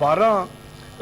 12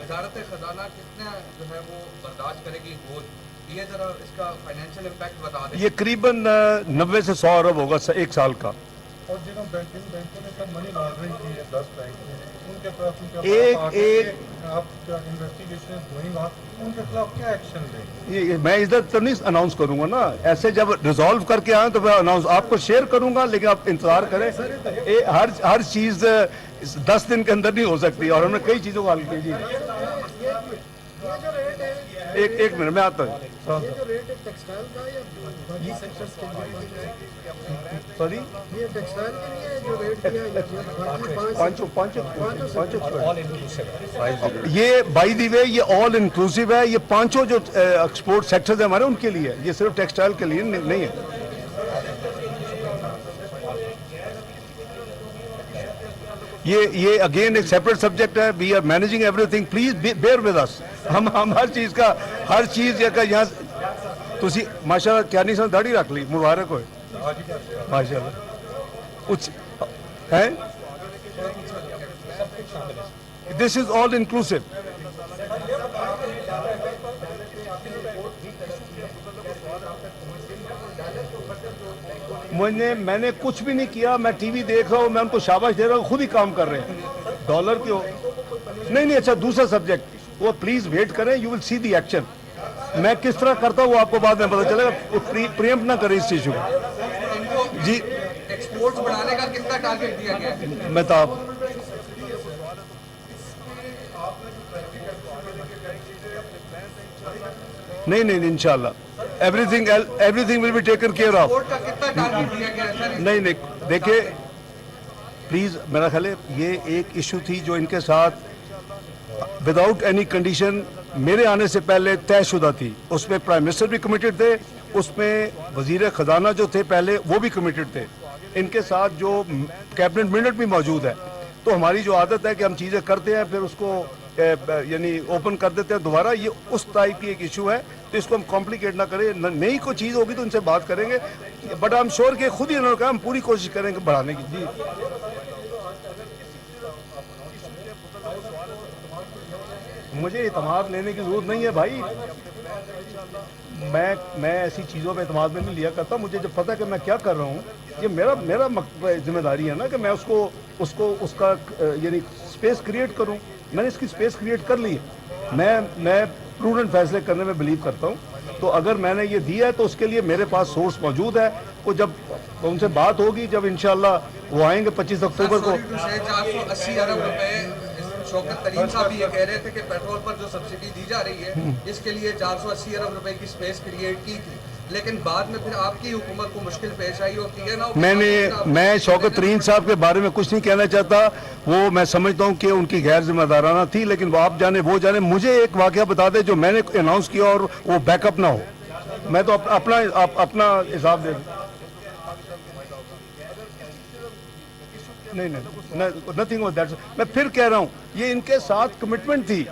وزارت خزانہ کتنا جو ہے وہ برداشت کرے گی بوجھ؟ یہ ذرا اس کا فائنینشیل امپیکٹ بتا دیں. یہ قریباً 90 سے 100 ارب ہوگا ایک سال کا. اور جنہوں بینکوں نے سر منی لانڈرنگ کی ہے 10 بینک ان کے خلاف آپ انویسٹیگیشن گوئنگ آن, ان کے خلاف کیا ایکشن لیں؟ میں ادھر تو نہیں اناؤنس کروں گا نا, ایسے جب ریزالو کر کے آئیں تو میں اناؤنس آپ کو شیئر کروں گا, لیکن آپ انتظار کریں. ہر چیز 10 دن کے اندر نہیں ہو سکتی, اور ہم نے کئی چیزوں کو حل کی. جی ایک منٹ میں آتا ہوں. سوری یہ بائی دی وے یہ آل انکلوسیو ہے. یہ پانچوں جو ایکسپورٹ سیکٹرز ہیں ہمارے ان کے لیے, یہ صرف ٹیکسٹائل کے لیے نہیں ہے. یہ اگین ایک سیپریٹ سبجیکٹ ہے. We are managing everything, please bear with us. ہم ہر چیز یہاں تسی ماشاء اللہ کیا نہیں سن داڑھی رکھ لی, مبارک ہوئے ماشاء اللہ. دس از آل انکلوسیو. میں نے کچھ بھی نہیں کیا, میں ٹی وی دیکھ رہا ہوں, میں ان کو شاباش دے رہا ہوں, خود ہی کام کر رہے ہیں. ڈالر کی نہیں اچھا دوسرا سبجیکٹ وہ پلیز ویٹ کریں, you will see the action. میں کس طرح کرتا ہوں وہ آپ کو بعد میں پتہ چلے گا. پریمپٹ نہ کریں اس ایشو کو. جی ایکسپورٹس بڑھانے کا کتنا ٹارگیٹ دیا گیا ہے؟ میں تو نہیں انشاءاللہ everything will be taken care of. نہیں دیکھیے پلیز, میرا خیال ہے یہ ایک ایشو تھی جو ان کے ساتھ وداؤٹ اینی کنڈیشن میرے آنے سے پہلے طے شدہ تھی. اس میں پرائم منسٹر بھی کمیٹڈ تھے, اس میں وزیر خزانہ جو تھے پہلے وہ بھی کمیٹڈ تھے, ان کے ساتھ جو کیبنٹ منٹ بھی موجود ہے. تو ہماری جو عادت ہے کہ ہم چیزیں کرتے ہیں پھر اس کو یعنی اوپن کر دیتے ہیں دوبارہ. یہ اس ٹائپ کی ایک ایشو ہے, تو اس کو ہم کمپلیکیٹ نہ کریں. نئی کوئی چیز ہوگی تو ان سے بات کریں گے, بٹ آئی ایم شیور کہ خود ہی انہوں نے کہا ہم پوری کوشش کریں گے بڑھانے کی. جی مجھے اعتماد لینے کی ضرورت نہیں ہے بھائی, میں ایسی چیزوں پہ اعتماد میں نہیں لیا کرتا. مجھے جب پتہ ہے کہ میں کیا کر رہا ہوں, یہ میرا ذمہ داری ہے نا کہ میں اس کا یعنی اسپیس کریٹ کروں. میں نے اس کی اسپیس کریٹ کر لی ہے. میں پروڈنٹ فیصلے کرنے میں بلیو کرتا ہوں. تو اگر میں نے یہ دیا ہے تو اس کے لیے میرے پاس سورس موجود ہے. وہ جب ان سے بات ہوگی, جب انشاءاللہ وہ آئیں گے 25 اکتوبر کو. 480 ارب روپے شوکت طرین صاحب یہ کہہ رہے تھے کہ پیٹرول پر جو سبسڈی دی جا رہی ہے اس کے لیے 480 ارب روپے کی سپیس کریٹ کی تھی, لیکن بعد میں پھر آپ کی حکومت کو مشکل پیش آئی ہوتی ہے نا. میں شوکت طرین صاحب کے بارے میں کچھ نہیں کہنا چاہتا. وہ میں سمجھتا ہوں کہ ان کی غیر ذمہ دارانہ تھی, لیکن وہ آپ جانے وہ جانے. مجھے ایک واقعہ بتا دیں جو میں نے اناؤنس کیا اور وہ بیک اپ نہ ہو. میں تو اپنا حساب دے دوں. نہیں نتھنگ آف دیٹ. میں پھر کہہ رہا ہوں یہ ان کے ساتھ کمٹمنٹ تھی,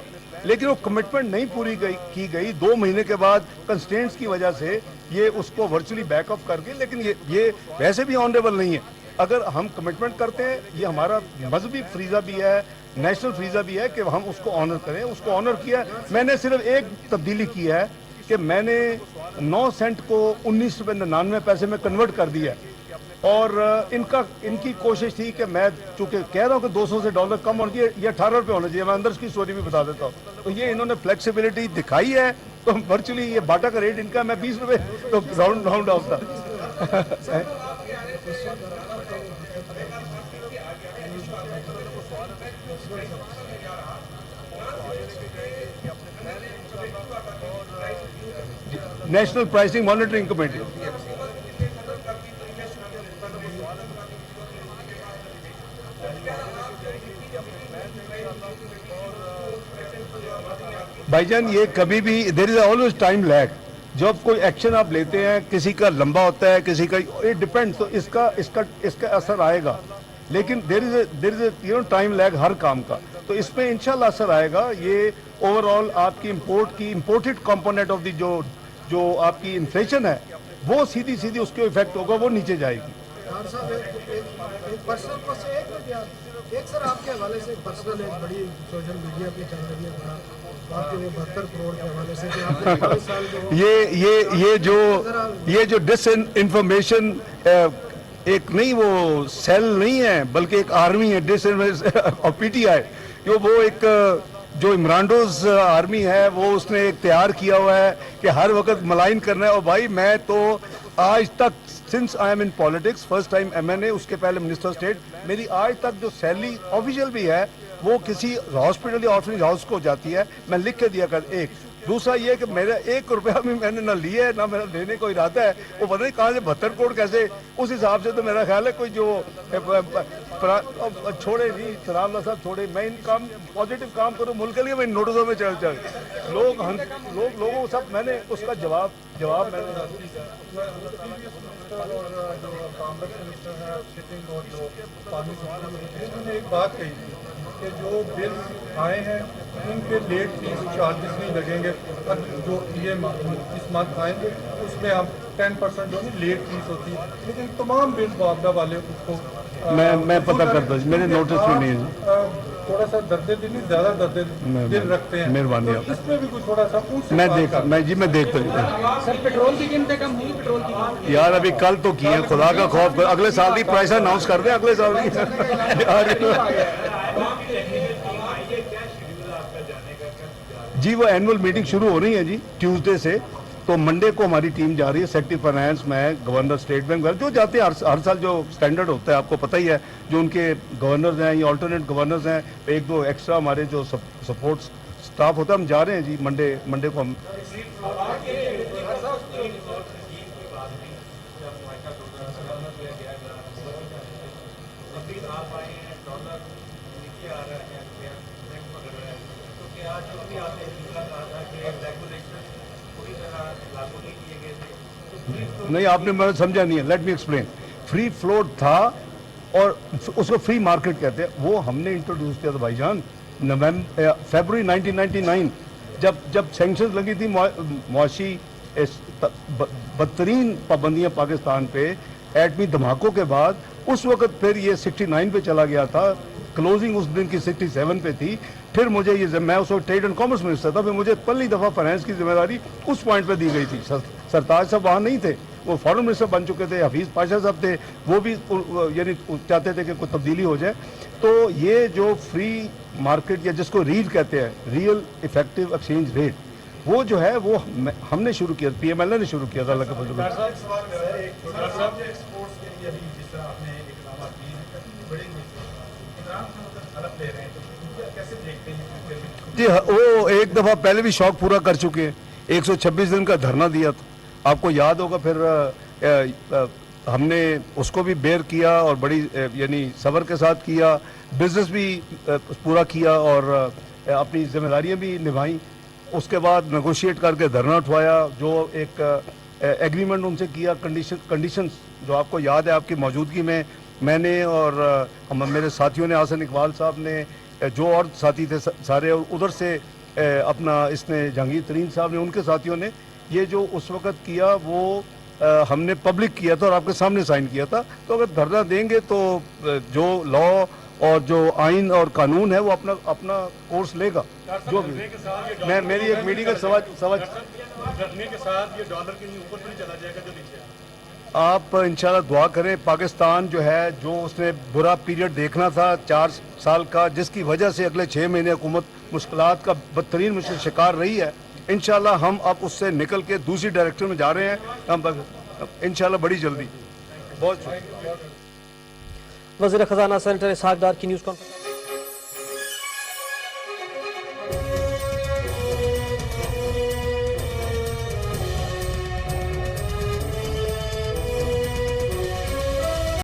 لیکن وہ کمٹمنٹ نہیں پوری کی گئی. 2 مہینے کے بعد کنسٹینٹس کی وجہ سے یہ اس کو ورچولی بیک اپ کر گئی. لیکن یہ ویسے بھی آنریبل نہیں ہے. اگر ہم کمٹمنٹ کرتے ہیں, یہ ہمارا مذہبی فریضہ بھی ہے, نیشنل فریضہ بھی ہے کہ ہم اس کو آنر کریں. اس کو آنر کیا ہے. میں نے صرف ایک تبدیلی کی ہے کہ میں نے 9 سینٹ کو 19.99 میں کنورٹ کر دیا ہے. اور ان کی کوشش تھی کہ میں چونکہ کہہ رہا ہوں کہ 200 سے ڈالر کم ہونا چاہیے, یہ 18 روپے ہونا چاہیے. میں اندر اس کی سٹوری بھی بتا دیتا ہوں. تو یہ انہوں نے فلیکسیبلٹی دکھائی ہے. تو ورچولی یہ باٹا کا ریٹ ان کا, میں 20 روپے تو راؤنڈ آف تھا. National pricing monitoring committee. بھائی جان یہ کبھی بھی دیر از آلویز ٹائم لیگ. جب کوئی ایکشن آپ لیتے ہیں, کسی کا لمبا ہوتا ہے, کسی کا اٹ ڈپینڈ. تو اس کا اثر آئے گا, لیکن دیر از ٹائم لیگ ہر کام کا. تو اس میں انشاءاللہ اثر آئے گا. یہ اوور آل آپ کی امپورٹڈ کمپوننٹ آف دی جو آپ کی انفلیشن ہے وہ سیدھی اس کے افیکٹ ہوگا, وہ نیچے جائے گی. ایک سر آپ کے حوالے سے پرسنل ایک بڑی سوشل میڈیا پہ چل رہی ہے بڑا آپ کے وہ 72 کروڑ کے حوالے سے کہ آپ نے 22 سال یہ جو ڈس انفارمیشن ایک نہیں وہ سیل نہیں ہے بلکہ ایک آرمی ہے ڈس اور پی ٹی آئی وہ ایک جو عمرانڈوز آرمی ہے وہ اس نے ایک تیار کیا ہوا ہے کہ ہر وقت ملائن کرنا ہے. اور بھائی میں تو آج تک since I am in politics first time M N A اس کے پہلے منسٹر اسٹیٹ میری آج تک جو سیلری آفیشیل بھی ہے وہ کسی ہاسپٹل یا آرفنیج ہاؤس کو جاتی ہے میں لکھ کے دیا کر. ایک دوسرا یہ کہ میرا 1 روپیہ بھی میں نے نہ لیا ہے نہ میرا لینے کو ارادہ ہے. وہ پتہ نہیں کہاں سے 72 کروڑ کیسے اس حساب سے تو میرا خیال ہے کوئی جو چھوڑے نہیں سلام اللہ صاحب چھوڑے میں ان کام پازیٹیو کام کروں ملک کے لیے میں نوٹسوں میں چل لوگوں کو سب میں نے اس کا جواب میں نے اور جو کامرس منسٹر ہے شپنگ اور جو پانی انہوں نے ایک بات کہی تھی کہ جو بل آئے ہیں ان کے لیٹ فیس چارجز نہیں لگیں گے اور جو یہ اس منتھ آئیں گے اس میں ہم 10% جو لیٹ فیس ہوتی ہے لیکن تمام بل معاوضہ والے اس کو میں پتہ کرتا ہوں میرے نوٹس میں نہیں ہے. تھوڑا سا درد دل نہیں زیادہ درد دل رکھتے ہیں مہربانی تو اس میں بھی کچھ تھوڑا سا میں دیکھتا ہوں. سر پیٹرول کی قیمتیں کم ہوئی پیٹرول کی قیمت یار ابھی کل تو کی ہے خدا کا خوف اگلے سال کی پرائس اناؤنس کر دیں اگلے سال کی جی وہ اینول میٹنگ شروع ہو رہی ہے جی ٹیوزڈے سے تو منڈے کو ہماری ٹیم جا رہی ہے سیکٹری فائنانس میں گورنر اسٹیٹ بینک جو جاتے ہیں ہر سال جو سٹینڈرڈ ہوتا ہے آپ کو پتہ ہی ہے جو ان کے گورنرز ہیں یا آلٹرنیٹ گورنرز ہیں 1-2 ایکسٹرا ہمارے جو سپورٹ سٹاف ہوتا ہے ہم جا رہے ہیں جی منڈے کو ہم نہیں آپ نے میں سمجھا نہیں ہے let me explain free float تھا اور اس کو فری مارکیٹ کہتے ہیں وہ ہم نے انٹروڈیوس کیا تھا بھائی جان فیبروری 1999 جب سینکشنز لگی تھی معاشی بدترین پابندیاں پاکستان پہ ایٹمی دھماکوں کے بعد اس وقت پھر یہ 69 پہ چلا گیا تھا کلوزنگ اس دن کی 67 پہ تھی پھر مجھے یہ میں اس وقت ٹریڈ اینڈ کامرس منسٹر تھا پھر مجھے پہلی دفعہ فائنانس کی ذمہ داری اس پوائنٹ پہ دی گئی تھی. سرتاج صاحب وہاں نہیں تھے وہ فارن منسٹر بن چکے تھے حفیظ پاشا صاحب تھے وہ بھی یعنی چاہتے تھے کہ کوئی تبدیلی ہو جائے. تو یہ جو فری مارکیٹ یا جس کو ریل کہتے ہیں ریئل افیکٹو ایکسچینج ریٹ وہ جو ہے وہ ہم نے شروع کیا پی ایم ایل اے نے شروع کیا تھا اللہ کے فضل جی وہ ایک دفعہ پہلے بھی شوق پورا کر چکے ہیں 126 دن کا دھرنا دیا تھا آپ کو یاد ہوگا پھر ہم نے اس کو بھی بیئر کیا اور بڑی یعنی صبر کے ساتھ کیا بزنس بھی پورا کیا اور اپنی ذمہ داریاں بھی نبھائیں اس کے بعد نیگوشیٹ کر کے دھرنا اٹھوایا جو ایک ایگریمنٹ ان سے کیا کنڈیشنز جو آپ کو یاد ہے آپ کی موجودگی میں نے اور میرے ساتھیوں نے حسن اقبال صاحب نے جو اور ساتھی تھے سارے اور ادھر سے اپنا اس نے جہانگیر ترین صاحب نے ان کے ساتھیوں نے یہ جو اس وقت کیا وہ ہم نے پبلک کیا تھا اور آپ کے سامنے سائن کیا تھا. تو اگر دھرنا دیں گے تو جو لا اور جو آئین اور قانون ہے وہ اپنا کورس لے گا. جو بھی میں میری ایک میڈیکل سوال آپ انشاءاللہ دعا کریں پاکستان جو ہے جو اس نے برا پیریڈ دیکھنا تھا 4 سال کا جس کی وجہ سے اگلے 6 مہینے حکومت مشکلات کا بدترین مشکل شکار رہی ہے انشاءاللہ ہم اب اس سے نکل کے دوسری ڈائریکشن میں جا رہے ہیں ہم انشاءاللہ بڑی جلدی. بہت وزیر خزانہ سینیٹر اسحاق ڈار کی نیوز کانفرنس